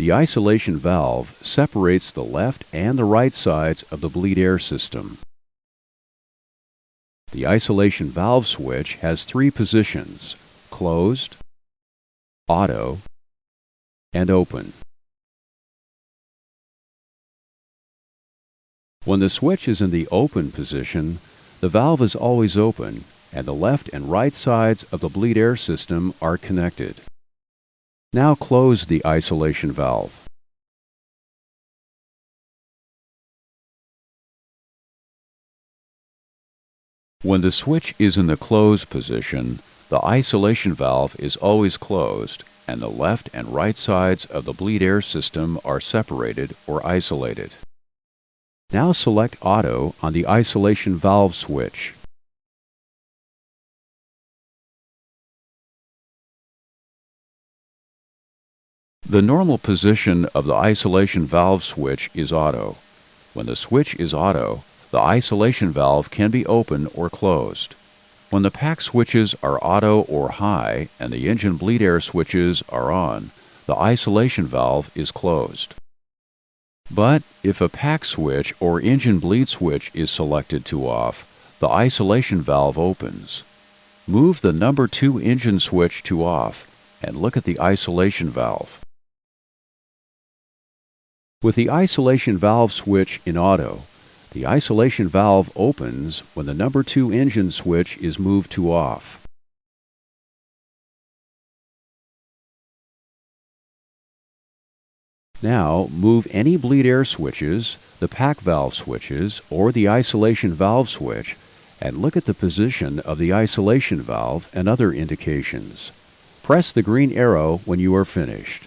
The isolation valve separates the left and the right sides of the bleed air system. The isolation valve switch has three positions: closed, auto, and open. When the switch is in the open position, the valve is always open and the left and right sides of the bleed air system are connected. Now close the isolation valve. When the switch is in the closed position, the isolation valve is always closed and the left and right sides of the bleed air system are separated or isolated. Now select Auto on the isolation valve switch. The normal position of the isolation valve switch is auto. When the switch is auto, the isolation valve can be open or closed. When the pack switches are auto or high and the engine bleed air switches are on, the isolation valve is closed. But if a pack switch or engine bleed switch is selected to off, the isolation valve opens. Move the number 2 engine switch to off and look at the isolation valve. With the isolation valve switch in auto, the isolation valve opens when the number 2 engine switch is moved to off. Now move any bleed air switches, the pack valve switches, or the isolation valve switch and look at the position of the isolation valve and other indications. Press the green arrow when you are finished.